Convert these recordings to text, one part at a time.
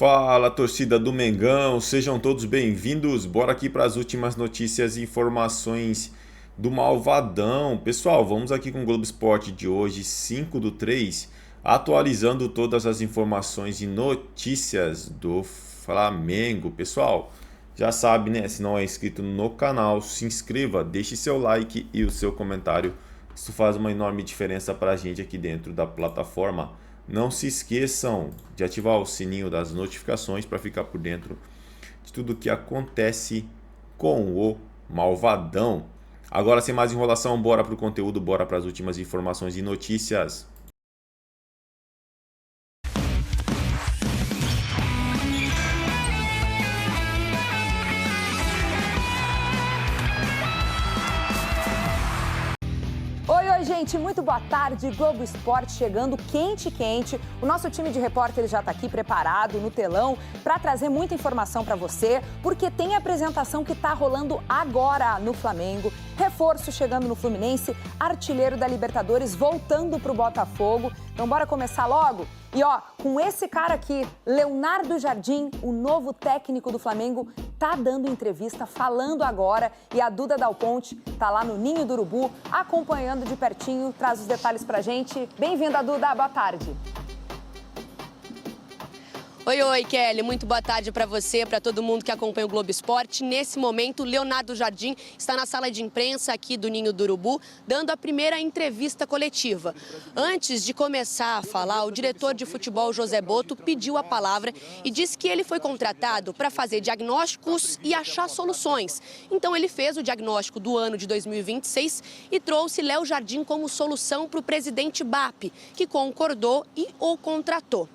Fala, torcida do Mengão, sejam todos bem-vindos. Bora aqui para as últimas notícias e informações do Malvadão. Pessoal, vamos aqui com o Globo Esporte de hoje, 5/3, atualizando todas as informações e notícias do Flamengo. Pessoal, já sabe, né? Se não é inscrito no canal, se inscreva, deixe seu like e o seu comentário. Isso faz uma enorme diferença para a gente aqui dentro da plataforma. Não se esqueçam de ativar o sininho das notificações para ficar por dentro de tudo que acontece com o Malvadão. Agora, sem mais enrolação, bora para o conteúdo, bora para as últimas informações e notícias. Oi, gente, muito boa tarde. Globo Esporte chegando quente. O nosso time de repórteres já está aqui preparado no telão para trazer muita informação para você, porque tem apresentação que está rolando agora no Flamengo. Reforço chegando no Fluminense, artilheiro da Libertadores voltando para o Botafogo. Então bora começar logo? E ó, com esse cara aqui, Leonardo Jardim, o novo técnico do Flamengo, tá dando entrevista, falando agora. E a Duda Dal Ponte tá lá no Ninho do Urubu, acompanhando de pertinho, traz os detalhes pra gente. Bem-vinda, Duda, boa tarde. Oi, Kelly. Muito boa tarde para você, para todo mundo que acompanha o Globo Esporte. Nesse momento, Leonardo Jardim está na sala de imprensa aqui do Ninho do Urubu, dando a primeira entrevista coletiva. Antes de começar a falar, o diretor de futebol, José Boto, pediu a palavra e disse que ele foi contratado para fazer diagnósticos e achar soluções. Então, ele fez o diagnóstico do ano de 2026 e trouxe Léo Jardim como solução para o presidente BAP, que concordou e o contratou.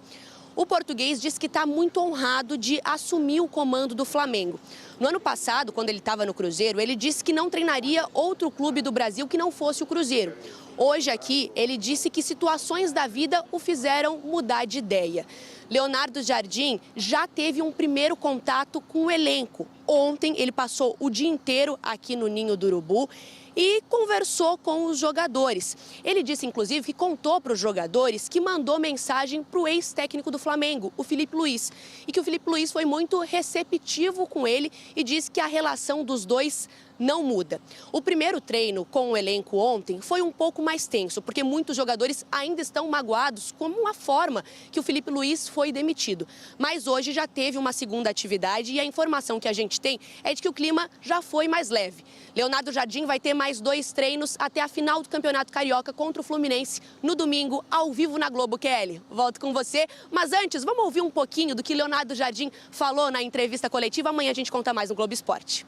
O português diz que está muito honrado de assumir o comando do Flamengo. No ano passado, quando ele estava no Cruzeiro, ele disse que não treinaria outro clube do Brasil que não fosse o Cruzeiro. Hoje aqui, ele disse que situações da vida o fizeram mudar de ideia. Leonardo Jardim já teve um primeiro contato com o elenco. Ontem, ele passou o dia inteiro aqui no Ninho do Urubu e conversou com os jogadores. Ele disse, inclusive, que contou para os jogadores que mandou mensagem para o ex-técnico do Flamengo, o Filipe Luís, e que o Filipe Luís foi muito receptivo com ele e disse que a relação dos dois não muda. O primeiro treino com o elenco ontem foi um pouco mais tenso, porque muitos jogadores ainda estão magoados com a forma que o Filipe Luís foi demitido. Mas hoje já teve uma segunda atividade e a informação que a gente tem é de que o clima já foi mais leve. Leonardo Jardim vai ter mais 2 treinos até a final do Campeonato Carioca contra o Fluminense no domingo, ao vivo na Globo. Kelly, volto com você. Mas antes, vamos ouvir um pouquinho do que Leonardo Jardim falou na entrevista coletiva. Amanhã a gente conta mais no Globo Esporte.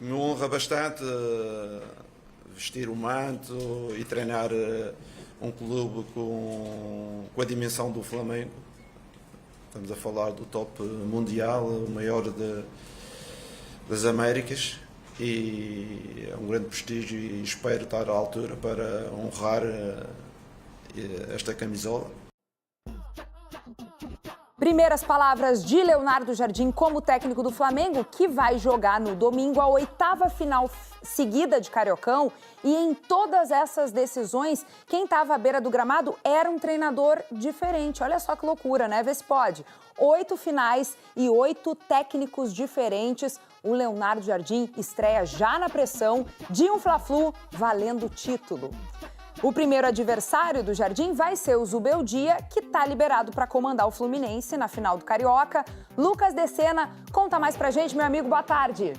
Me honra bastante vestir o manto e treinar um clube com a dimensão do Flamengo. Estamos a falar do top mundial, o maior das Américas, e é um grande prestígio e espero estar à altura para honrar esta camisola. Primeiras palavras de Leonardo Jardim como técnico do Flamengo, que vai jogar no domingo a 8ª final seguida de Cariocão. E em todas essas decisões, quem estava à beira do gramado era um treinador diferente. Olha só que loucura, né? Vê se pode. 8 finais e 8 técnicos diferentes. O Leonardo Jardim estreia já na pressão de um Fla-Flu valendo o título. O primeiro adversário do Jardim vai ser o Zubeldia, que está liberado para comandar o Fluminense na final do Carioca. Lucas Decena, conta mais pra gente, meu amigo, boa tarde.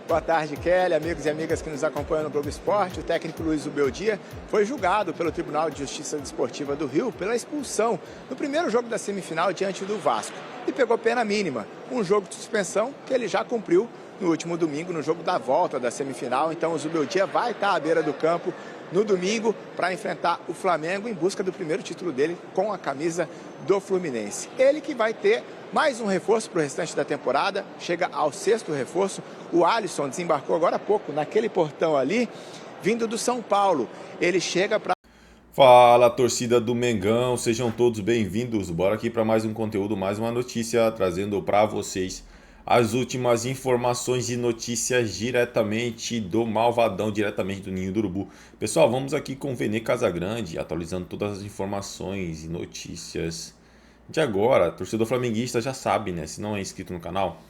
Boa tarde, Kelly, amigos e amigas que nos acompanham no Globo Esporte. O técnico Luiz Zubeldia foi julgado pelo Tribunal de Justiça Desportiva do Rio pela expulsão no primeiro jogo da semifinal diante do Vasco e pegou pena mínima, um jogo de suspensão que ele já cumpriu no último domingo, no jogo da volta da semifinal. Então o Zubeldia vai estar à beira do campo no domingo para enfrentar o Flamengo em busca do primeiro título dele com a camisa do Fluminense. Ele que vai ter mais um reforço para o restante da temporada, chega ao 6º reforço. O Alisson desembarcou agora há pouco naquele portão ali, vindo do São Paulo. Ele chega para... Fala, torcida do Mengão, sejam todos bem-vindos. Bora aqui para mais um conteúdo, mais uma notícia, trazendo para vocês as últimas informações e notícias diretamente do Malvadão, diretamente do Ninho do Urubu. Pessoal, vamos aqui com o Vene Casagrande, atualizando todas as informações e notícias de agora. Torcedor flamenguista já sabe, né? Se não é inscrito no canal,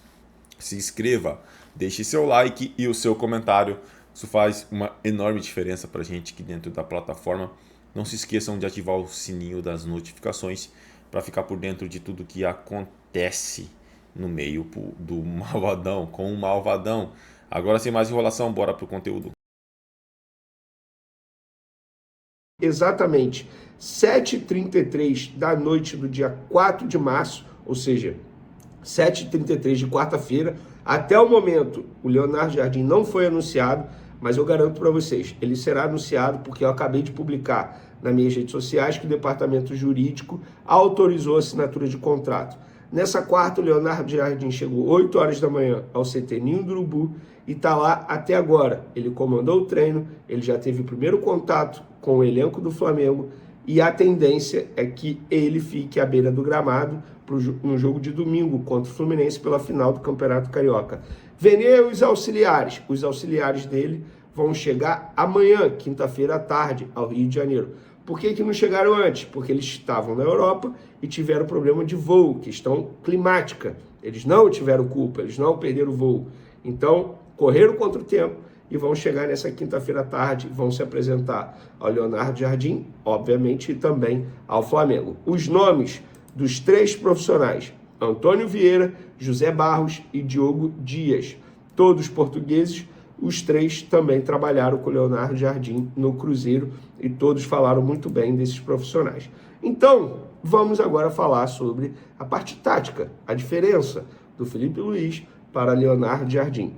se inscreva, deixe seu like e o seu comentário. Isso faz uma enorme diferença pra gente aqui dentro da plataforma. Não se esqueçam de ativar o sininho das notificações para ficar por dentro de tudo que acontece no meio do Malvadão, com o Malvadão. Agora, sem mais enrolação, bora pro conteúdo. Exatamente 7h33 da noite do dia 4 de março, ou seja, 7h33 de quarta-feira. Até o momento, o Leonardo Jardim não foi anunciado, mas eu garanto para vocês, ele será anunciado porque eu acabei de publicar nas minhas redes sociais que o departamento jurídico autorizou a assinatura de contrato. Nessa quarta, o Leonardo Jardim chegou 8 horas da manhã ao CT Ninho do Urubu e está lá até agora. Ele comandou o treino, ele já teve o primeiro contato com o elenco do Flamengo e a tendência é que ele fique à beira do gramado no jogo de domingo contra o Fluminense pela final do Campeonato Carioca. Vene e os auxiliares dele vão chegar amanhã, quinta-feira à tarde, ao Rio de Janeiro. Por que não chegaram antes? Porque eles estavam na Europa e tiveram problema de voo, questão climática. Eles não tiveram culpa, eles não perderam o voo. Então, correram contra o tempo e vão chegar nessa quinta-feira à tarde, vão se apresentar ao Leonardo Jardim, obviamente, e também ao Flamengo. Os nomes dos 3 profissionais, Antônio Vieira, José Barros e Diogo Dias, todos portugueses. Os 3 também trabalharam com o Leonardo Jardim no Cruzeiro e todos falaram muito bem desses profissionais. Então, vamos agora falar sobre a parte tática, a diferença do Felipe Luiz para Leonardo Jardim.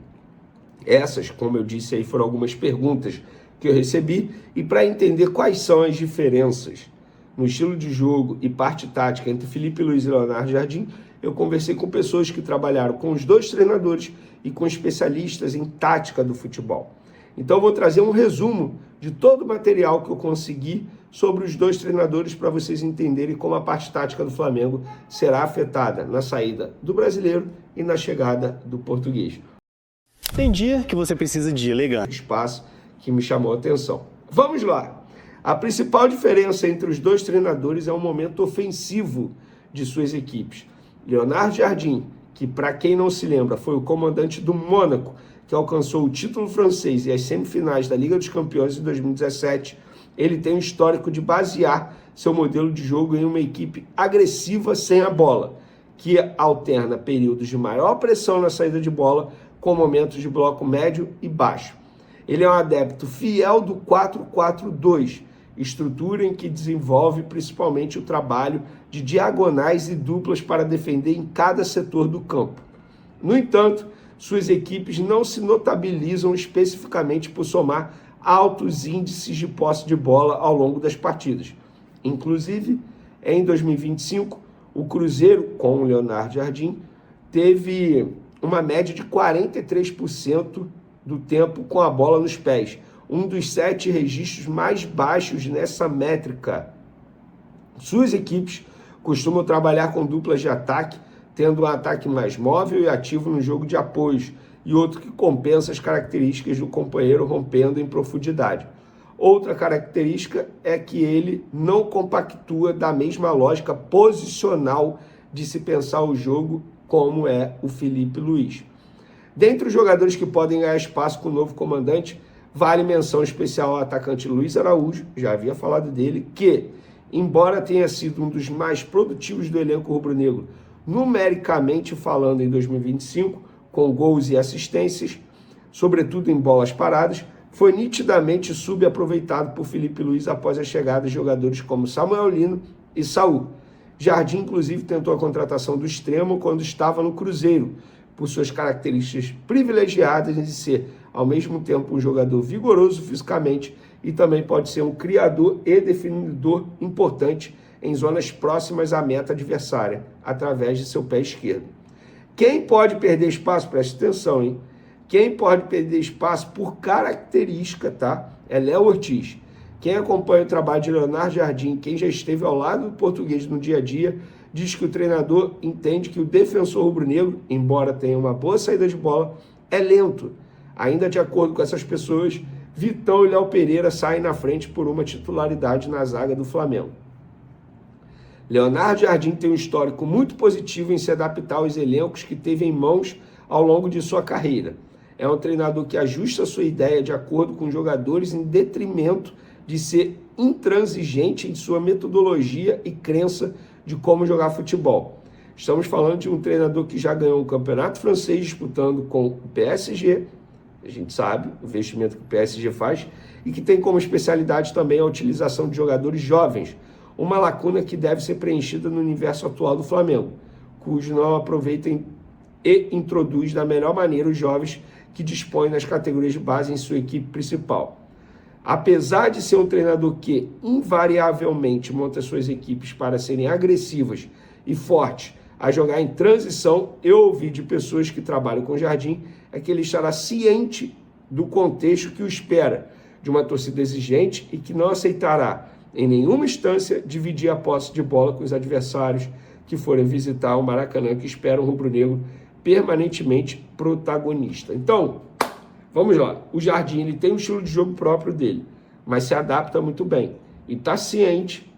Essas, como eu disse aí, foram algumas perguntas que eu recebi e para entender quais são as diferenças no estilo de jogo e parte tática entre Felipe Luiz e Leonardo Jardim, eu conversei com pessoas que trabalharam com os 2 treinadores e com especialistas em tática do futebol. Então eu vou trazer um resumo de todo o material que eu consegui sobre os 2 treinadores para vocês entenderem como a parte tática do Flamengo será afetada na saída do brasileiro e na chegada do português. Tem dia que você precisa de elegância. Espaço que me chamou a atenção. Vamos lá! A principal diferença entre os 2 treinadores é o momento ofensivo de suas equipes. Leonardo Jardim, que para quem não se lembra, foi o comandante do Mônaco, que alcançou o título francês e as semifinais da Liga dos Campeões em 2017, ele tem um histórico de basear seu modelo de jogo em uma equipe agressiva sem a bola, que alterna períodos de maior pressão na saída de bola com momentos de bloco médio e baixo. Ele é um adepto fiel do 4-4-2, estrutura em que desenvolve principalmente o trabalho de diagonais e duplas para defender em cada setor do campo. No entanto, suas equipes não se notabilizam especificamente por somar altos índices de posse de bola ao longo das partidas. Inclusive, em 2025, o Cruzeiro, com o Leonardo Jardim, teve uma média de 43% do tempo com a bola nos pés, um dos 7 registros mais baixos nessa métrica. Suas equipes costumam trabalhar com duplas de ataque, tendo um ataque mais móvel e ativo no jogo de apoios, e outro que compensa as características do companheiro rompendo em profundidade. Outra característica é que ele não compactua da mesma lógica posicional de se pensar o jogo como é o Felipe Luiz. Dentre os jogadores que podem ganhar espaço com o novo comandante, vale menção especial ao atacante Luiz Araújo, já havia falado dele, que, embora tenha sido um dos mais produtivos do elenco rubro-negro, numericamente falando em 2025, com gols e assistências, sobretudo em bolas paradas, foi nitidamente subaproveitado por Felipe Luiz após a chegada de jogadores como Samuel Lino e Saul. Jardim, inclusive, tentou a contratação do extremo quando estava no Cruzeiro, por suas características privilegiadas de ser, ao mesmo tempo, um jogador vigoroso fisicamente e também pode ser um criador e definidor importante em zonas próximas à meta adversária, através de seu pé esquerdo. Quem pode perder espaço, preste atenção, hein? Quem pode perder espaço por característica, tá? É Léo Ortiz. Quem acompanha o trabalho de Leonardo Jardim, quem já esteve ao lado do português no dia a dia, diz que o treinador entende que o defensor rubro-negro, embora tenha uma boa saída de bola, é lento. Ainda de acordo com essas pessoas, Vitão e Léo Pereira saem na frente por uma titularidade na zaga do Flamengo. Leonardo Jardim tem um histórico muito positivo em se adaptar aos elencos que teve em mãos ao longo de sua carreira. É um treinador que ajusta a sua ideia de acordo com os jogadores em detrimento de ser intransigente em sua metodologia e crença de como jogar futebol. Estamos falando de um treinador que já ganhou um campeonato francês disputando com o PSG, a gente sabe o investimento que o PSG faz, e que tem como especialidade também a utilização de jogadores jovens, uma lacuna que deve ser preenchida no universo atual do Flamengo, cujo não aproveitem e introduz da melhor maneira os jovens que dispõem das categorias de base em sua equipe principal. Apesar de ser um treinador que invariavelmente monta suas equipes para serem agressivas e fortes a jogar em transição, eu ouvi de pessoas que trabalham com o Jardim é que ele estará ciente do contexto que o espera, de uma torcida exigente e que não aceitará em nenhuma instância dividir a posse de bola com os adversários que forem visitar o Maracanã, que esperam o rubro-negro permanentemente protagonista. Então, vamos lá. O Jardim ele tem um estilo de jogo próprio dele, mas se adapta muito bem. E está ciente,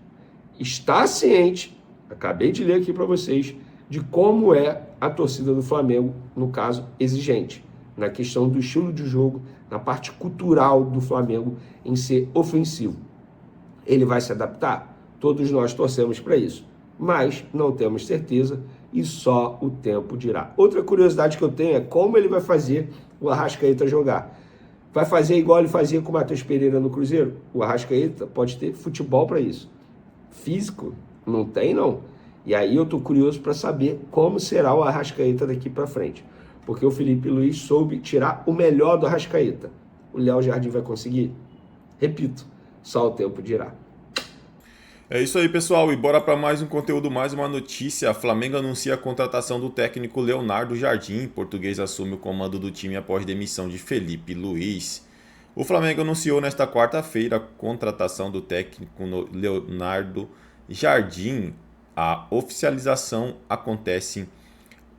acabei de ler aqui para vocês, de como é a torcida do Flamengo, no caso, exigente, na questão do estilo de jogo, na parte cultural do Flamengo em ser ofensivo. Ele vai se adaptar? Todos nós torcemos para isso, mas não temos certeza e só o tempo dirá. Outra curiosidade que eu tenho é como ele vai fazer o Arrascaeta jogar. Vai fazer igual ele fazia com o Matheus Pereira no Cruzeiro? O Arrascaeta pode ter futebol para isso. Físico? Não tem, não. E aí eu estou curioso para saber como será o Arrascaeta daqui para frente. Porque o Felipe Luiz soube tirar o melhor do Arrascaeta. O Léo Jardim vai conseguir? Repito, só o tempo dirá. É isso aí, pessoal, e bora para mais um conteúdo, mais uma notícia. A Flamengo anuncia a contratação do técnico Leonardo Jardim. O português assume o comando do time após demissão de Felipe Luiz. O Flamengo anunciou nesta quarta-feira a contratação do técnico Leonardo Jardim. A oficialização acontece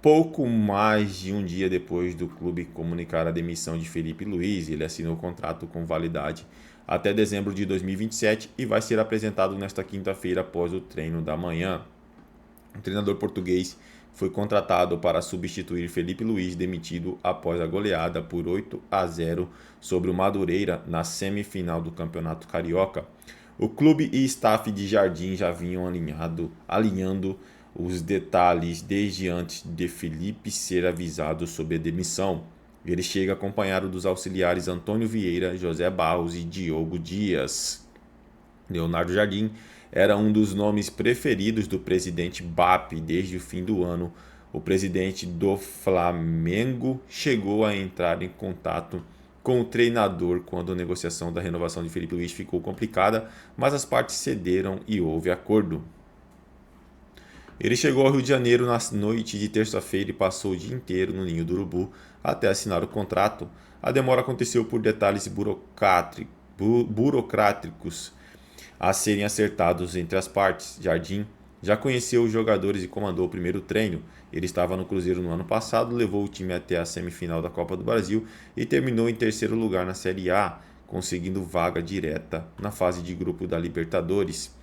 pouco mais de um dia depois do clube comunicar a demissão de Felipe Luiz. Ele assinou o contrato com validade até dezembro de 2027 e vai ser apresentado nesta quinta-feira após o treino da manhã. O treinador português foi contratado para substituir Felipe Luiz, demitido após a goleada por 8-0 sobre o Madureira na semifinal do Campeonato Carioca. O clube e staff de Jardim já vinham alinhando os detalhes desde antes de Felipe ser avisado sobre a demissão. Ele chega acompanhado dos auxiliares Antônio Vieira, José Barros e Diogo Dias. Leonardo Jardim era um dos nomes preferidos do presidente BAP desde o fim do ano. O presidente do Flamengo chegou a entrar em contato com o treinador quando a negociação da renovação de Felipe Luiz ficou complicada, mas as partes cederam e houve acordo. Ele chegou ao Rio de Janeiro na noite de terça-feira e passou o dia inteiro no Ninho do Urubu até assinar o contrato. A demora aconteceu por detalhes burocráticos a serem acertados entre as partes. Jardim já conheceu os jogadores e comandou o primeiro treino. Ele estava no Cruzeiro no ano passado, levou o time até a semifinal da Copa do Brasil e terminou em terceiro lugar na Série A, conseguindo vaga direta na fase de grupo da Libertadores.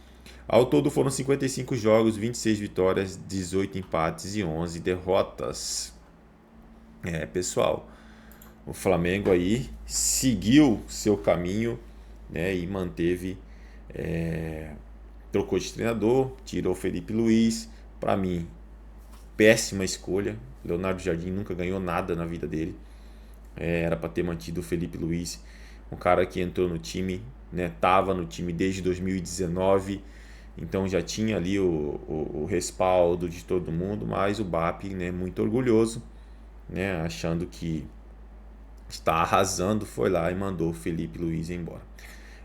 Ao todo foram 55 jogos, 26 vitórias, 18 empates e 11 derrotas. Pessoal, o Flamengo aí seguiu seu caminho, né, e manteve, trocou de treinador, tirou Felipe Luiz. Para mim, péssima escolha. Leonardo Jardim nunca ganhou nada na vida dele. Era para ter mantido o Felipe Luiz, um cara que entrou no time, né, tava no time desde 2019. Então já tinha ali o respaldo de todo mundo, mas o BAP, né, muito orgulhoso, né, achando que está arrasando, foi lá e mandou o Felipe Luiz embora.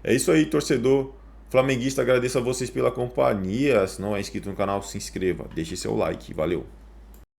É isso aí, torcedor flamenguista, agradeço a vocês pela companhia. Se não é inscrito no canal, se inscreva, deixe seu like, valeu!